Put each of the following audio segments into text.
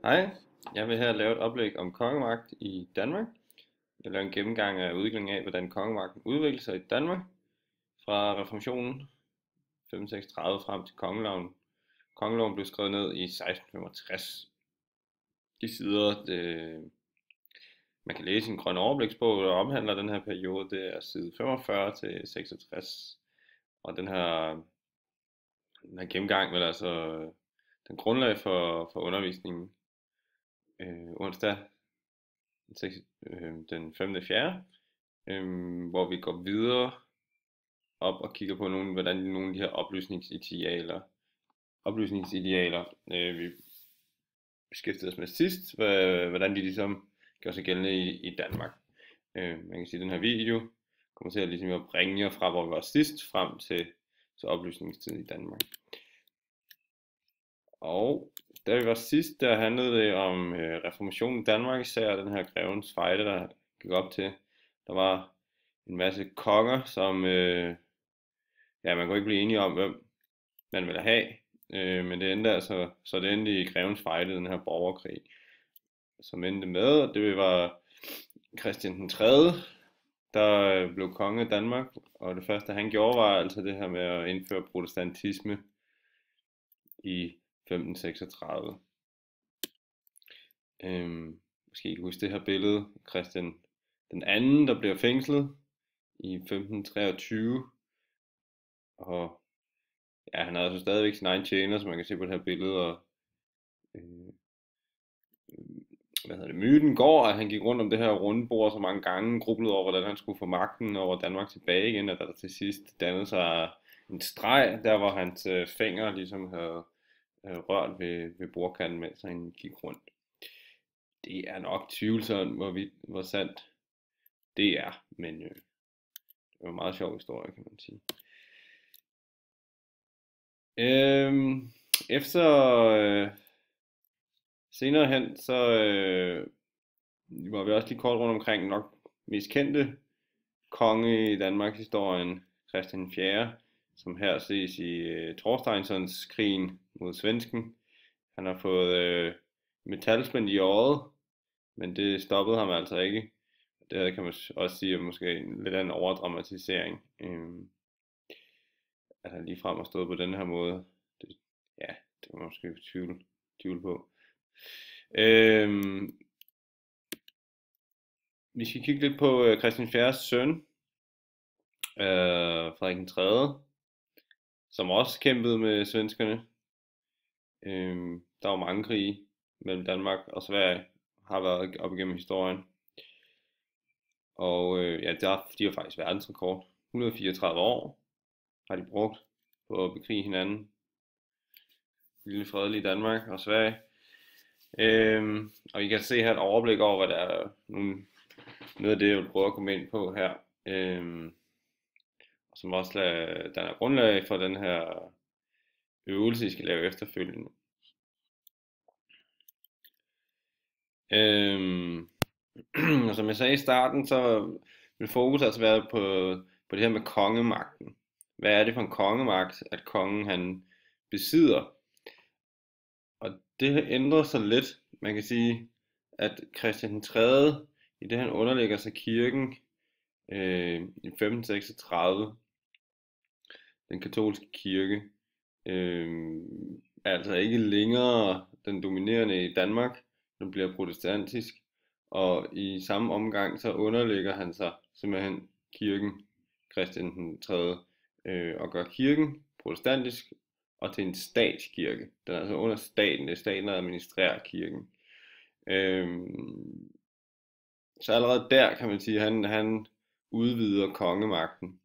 Hej, jeg vil her lave et oplæg om kongemagt i Danmark. Jeg vil lave en gennemgang af udviklingen af, hvordan kongemagten udviklede sig i Danmark fra reformationen 1536 frem til kongeloven. Kongeloven blev skrevet ned i 1665. De sider, man kan læse i en grøn overbliksbog, der omhandler den her periode, det er side 45 til 66. Og den her gennemgang vil altså den grundlag for undervisningen onsdag den 5.4., hvor vi går videre op og kigger på hvordan nogle af de her oplysningsidealer vi beskæftigede os med sidst, hvordan de ligesom gør sig gældende i Danmark. Man kan sige, at den her video kommer til at, ligesom at bringe jer fra, hvor vi var sidst, frem til oplysningstiden i Danmark. Og da vi var sidst, der handlede det om reformationen i Danmark, især den her grevens fejde, der gik op til. Der var en masse konger, som man kunne ikke blive enige om, hvem man ville have. Men det endte altså, så det endte i grevens fejde, den her borgerkrig, som endte med, at det var Christian den 3., der blev konge af Danmark, og det første han gjorde var altså det her med at indføre protestantisme i 1536. Måske I kan huske det her billede, Christian den anden, der bliver fængslet i 1523, og ja, han havde altså stadigvæk sin egen tjener, som man kan se på det her billede, og myten går, at han gik rundt om det her runde bord så mange gange, grublede over, hvordan han skulle få magten over Danmark tilbage igen, at der til sidst dannede sig en streg, der hvor hans fingre ligesom havde rørt ved bordkanten, mens han gik rundt. Det er nok tvivlsomt, hvor sandt det er, men det var en meget sjov historie, kan man sige. Efter senere hen, så var vi også lige kort rundt omkring nok mest kendte konge i Danmarks historien, Christian 4., som her ses i Torsteinssons krigen mod svensken. Han har fået metalsplint i øjet, men det stoppede ham altså ikke. Det kan man også sige er måske en lidt af en overdramatisering. At han ligefrem har stået på den her måde. Det kan man måske tvivle på. Vi skal kigge lidt på Christian 4's søn, Frederik den 3., som også kæmpede med svenskerne. Der var mange krige mellem Danmark og Sverige, har været op igennem historien. Og de har faktisk verdensrekord. 134 år har de brugt på at bekrige hinanden. Lille fredelige Danmark og Sverige. Og I kan se her et overblik over, hvad der er noget af det, jeg vil prøve at komme ind på her. Og som også danner grundlag for den her øvelse, I skal lave efterfølgende. Og som jeg sagde i starten, så vil fokus altså være på det her med kongemagten. Hvad er det for en kongemagt, at kongen han besidder? Og det ændrer sig lidt. Man kan sige, at Christian den 3., i det han underlægger sig kirken i 1536, den katolske kirke, er altså ikke længere den dominerende i Danmark. Den bliver protestantisk, og i samme omgang så underlægger han sig simpelthen kirken, Christian den 3., og gør kirken protestantisk og til en statskirke. Den er altså under staten. Det er staten, der administrerer kirken. Så allerede der kan man sige, at han udvider kongemagten.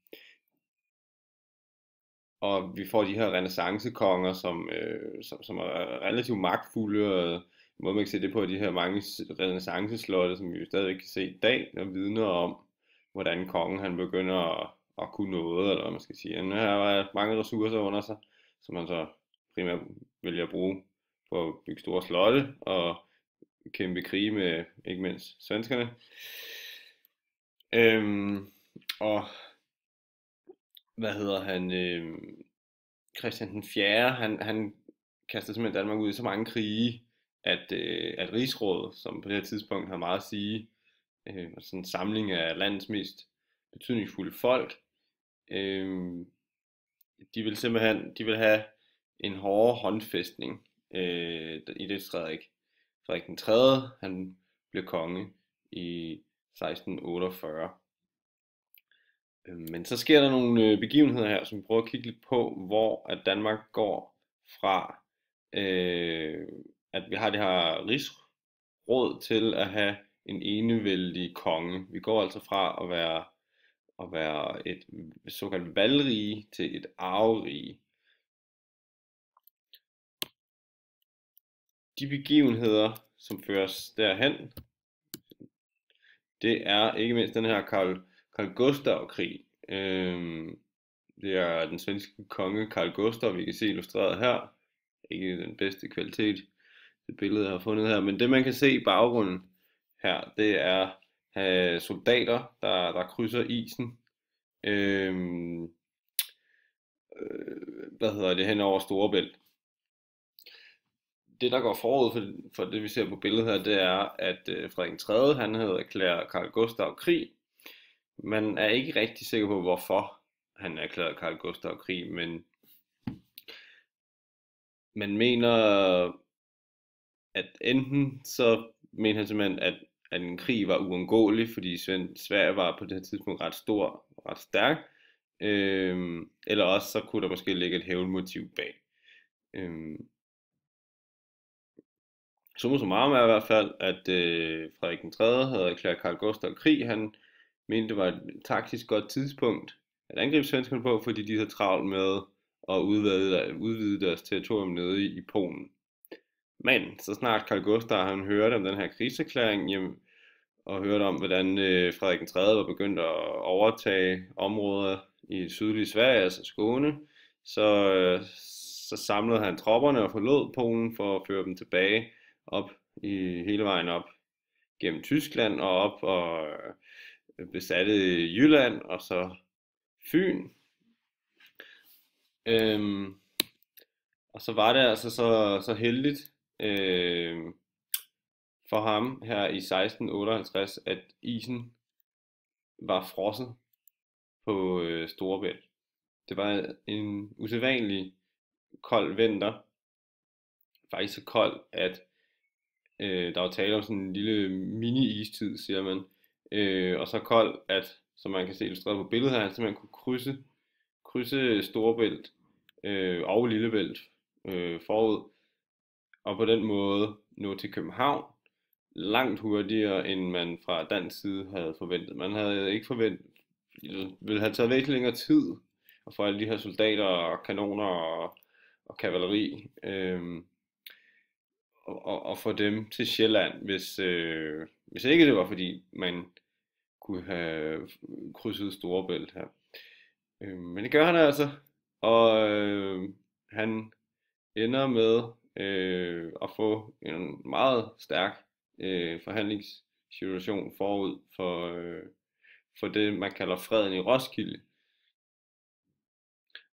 Og vi får de her renæssancekonger, som er relativt magtfulde, og må man ikke se det på de her mange renæssanceslotte, som vi jo stadigvæk kan se i dag, og vidner om, hvordan kongen han begynder at kunne noget, eller hvad man skal sige. Han har mange ressourcer under sig, som man så primært vælger at bruge på at bygge store slotte og kæmpe krige med ikke mindst svenskerne. Og Christian den 4., han kaster simpelthen Danmark ud i så mange krige, at Rigsrådet, som på det her tidspunkt har meget at sige, sådan en samling af landets mest betydningsfulde folk, øh, de vil have en hårdere håndfæstning, i det Frederik den 3. han blev konge i 1648. Men så sker der nogle begivenheder her, som vi prøver at kigge lidt på, hvor at Danmark går fra, øh, at vi har det her rigsråd til at have en enevældig konge. Vi går altså fra at være et såkaldt valgrige til et arverige. De begivenheder, som føres derhen, det er ikke mindst den her Karl Gustav-krig. Det er den svenske konge Karl Gustav, vi kan se illustreret her. Ikke den bedste kvalitet, det billede jeg har fundet her, men det man kan se i baggrunden her, det er soldater, der krydser isen. Hen over Storebælt. Det der går forud for det vi ser på billedet her, det er at Frederik den 3. han havde erklæret Karl Gustav krig. Man er ikke rigtig sikker på hvorfor han erklærede Karl Gustav krig, men man mener at enten så mener han simpelthen at en krig var uundgåelig, fordi Sverige var på det her tidspunkt ret stor og ret stærk, eller også så kunne der måske ligge et hævnmotiv bag. Summa summarum er i hvert fald, at Frederik den 3. havde erklæret Karl Gustav krig. Han mente, det var et taktisk godt tidspunkt at angribe svenskerne på, fordi de havde travlt med at udvide deres territorium nede i Polen. Men så snart Karl Gustav han hørte om den her krigserklæring, og hørte om, hvordan Frederik den 3. var begyndt at overtage områder i det sydlige Sverige, altså Skåne, så samlede han tropperne og forlod Polen for at føre dem tilbage hele vejen op gennem Tyskland og op og besatte Jylland og så Fyn. Og så var det altså så heldigt for ham her i 1658, at isen var frosset på Storebælt. Det var en usædvanlig kold vinter. Faktisk så kold, at der var tale om sådan en lille mini-istid, siger man. Og så kold, at, som man kan se illustreret på billedet her, han simpelthen kunne krydse Storebælt og Lillebælt forud, og på den måde nå til København langt hurtigere, end man fra dansk side havde forventet. Man havde ikke forventet, det ville have taget væsentligt længere tid at få alle de her soldater og kanoner og kavaleri og få dem til Sjælland, hvis ikke det var fordi man kunne have krydset Storebælt her. Men det gør han altså, og han ender med at få en meget stærk forhandlingssituation forud for det man kalder freden i Roskilde,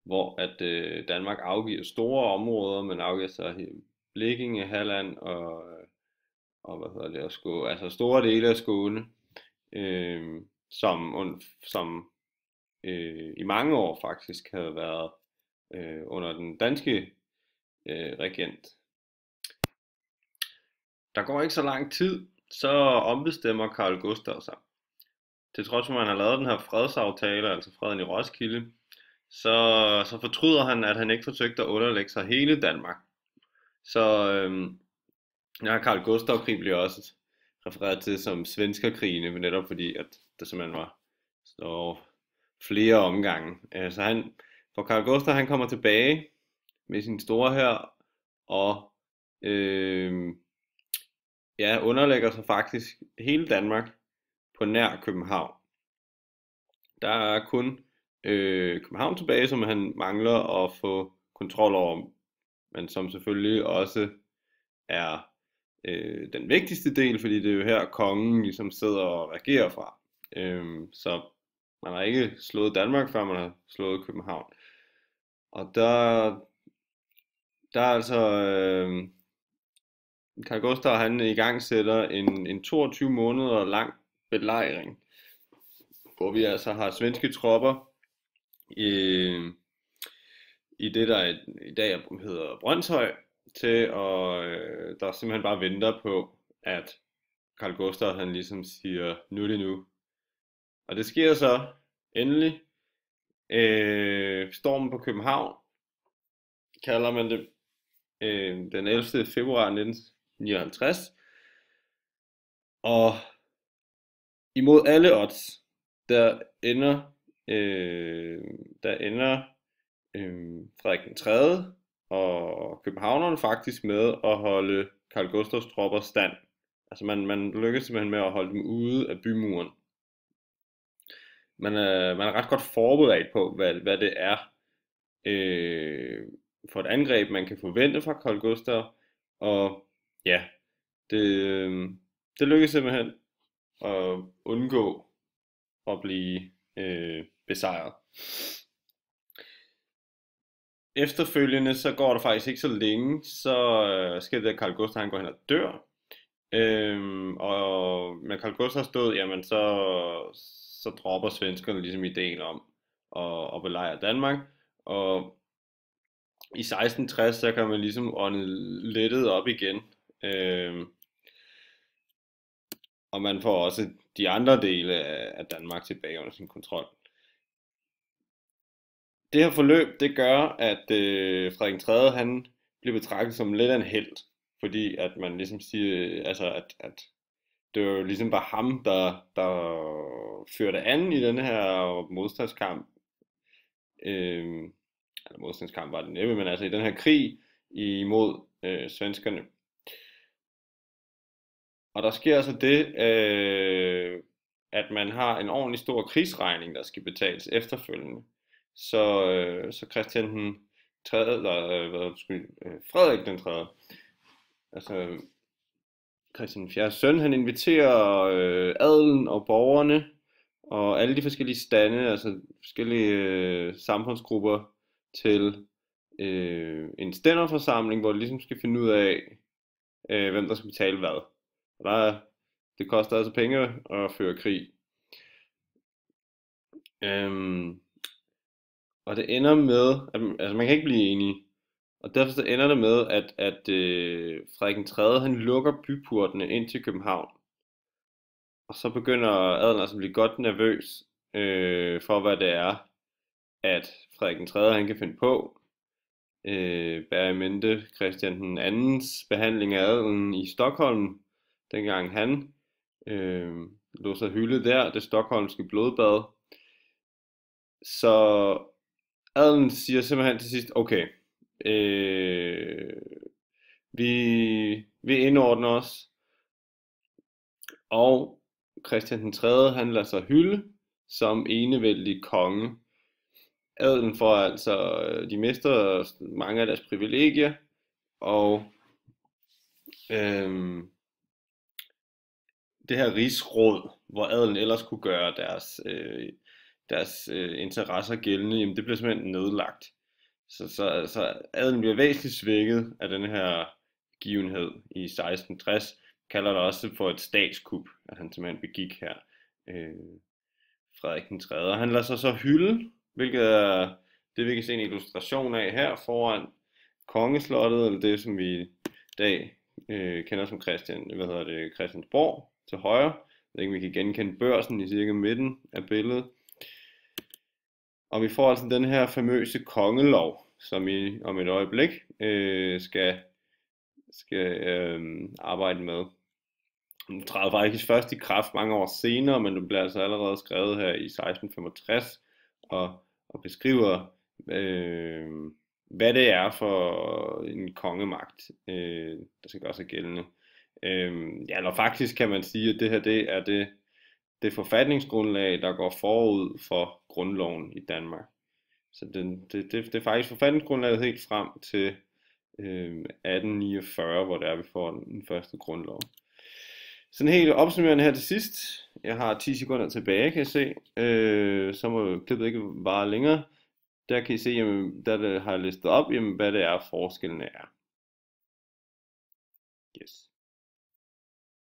hvor at Danmark afgiver store områder, man afgiver sig Blekinge, Halland og altså store dele af Skåne, som i mange år faktisk havde været under den danske regent. Der går ikke så lang tid, så ombestemmer Karl Gustav sig. Til trods for, at man har lavet den her fredsaftale, altså freden i Roskilde, så fortryder han, at han ikke forsøgte at underlægge sig hele Danmark. Så Karl Gustav-krig bliver også refereret til som svenskerkrigene, men netop fordi, at der simpelthen var flere omgange. Så Karl Gustav han kommer tilbage med sin store hær og underlægger sig faktisk hele Danmark på nær København. Der er kun København tilbage, som han mangler at få kontrol over, men som selvfølgelig også er den vigtigste del, fordi det er jo her kongen ligesom sidder og regerer fra. Så man har ikke slået Danmark, før man har slået København. Og der er altså Carl Gustaf han i gang sætter en 22 måneder lang belejring, hvor vi altså har svenske tropper i, i det, der i dag hedder Brønshøj, til og der simpelthen bare venter på, at Carl Gustaf han ligesom siger, nu er det nu. Og det sker så endelig. Stormen på København kalder man det, den 11. februar 1959. Og imod alle odds, der ender, øh, der ender Frederik den 3. og københavnerne faktisk med at holde Carl Gustafs tropper stand. Altså man lykkes simpelthen med at holde dem ude af bymuren. Man er ret godt forberedt på, hvad det er for et angreb, man kan forvente fra Carl Gustaf. Og ja, det lykkes simpelthen at undgå at blive besejret. Efterfølgende så går der faktisk ikke så længe, så sker det, at Carl Gustaf han går hen og dør. Og med Carl Gustafs død, jamen så dropper svenskerne ligesom ideen om at belejre Danmark. Og i 1660 så kan man ligesom ånde lettet op igen. Og man får også de andre dele af Danmark tilbage under sin kontrol. Det her forløb, det gør, at Frederik 3. han bliver betragtet som lidt af en helt, fordi at man ligesom siger, altså at det var jo ligesom bare ham, der førte an i den her modstandskamp. Eller modstandskamp var det næppe, men altså i den her krig imod svenskerne. Og der sker altså det, at man har en ordentlig stor krigsregning, der skal betales efterfølgende. Så Christian den 3., eller Frederik den 3., altså Christian den 4. søn, han inviterer adelen og borgerne og alle de forskellige stande, altså forskellige samfundsgrupper til en stænderforsamling, hvor de ligesom skal finde ud af, hvem der skal betale hvad. Og det koster altså penge at føre krig. Og det ender med, altså man kan ikke blive enige. Og derfor så ender det med, at Frederik den 3. han lukker byportene ind til København. Og så begynder adelen altså at blive godt nervøs for, hvad det er, at Frederik den 3. han kan finde på. Bær i mente Christian den 2.'s behandling af adelen i Stockholm, dengang han lå sig hylde der, det stockholmske blodbad. Så adelen siger simpelthen til sidst, okay, vi indordner os, og Christian den 3. han lader sig hylde som enevældig konge. Adelen får altså, de mister mange af deres privilegier, og det her rigsråd, hvor adelen ellers kunne gøre deres interesser gældende, jamen det bliver simpelthen nedlagt. Så adelen bliver væsentligt svækket af den her begivenhed i 1660. Kalder det også for et statskup, at han simpelthen begik her. Frederik den 3. Han lader sig så hylde, hvilket er det, vi kan se en illustration af her foran kongeslottet, eller det, som vi i dag kender som Christiansborg til højre. Jeg ved ikke, vi kan genkende Børsen i cirka midten af billedet. Og vi får altså den her famøse kongelov, som I om et øjeblik skal arbejde med. Den træder faktisk først i kraft mange år senere, men det bliver altså allerede skrevet her i 1665 og beskriver, hvad det er for en kongemagt, der skal gøre sig gældende. Ja, eller faktisk kan man sige, at det her det er det forfatningsgrundlag, der går forud for grundloven i Danmark. Så det er faktisk forfatningsgrundlaget helt frem til 1849, hvor det er, vi får den første grundlov. Sådan helt opsummerende her til sidst. Jeg har 10 sekunder tilbage, kan jeg se. Så må klippet ikke vare længere. Der kan I se, jamen, der har jeg listet op, jamen, hvad det er, forskellene er. Yes.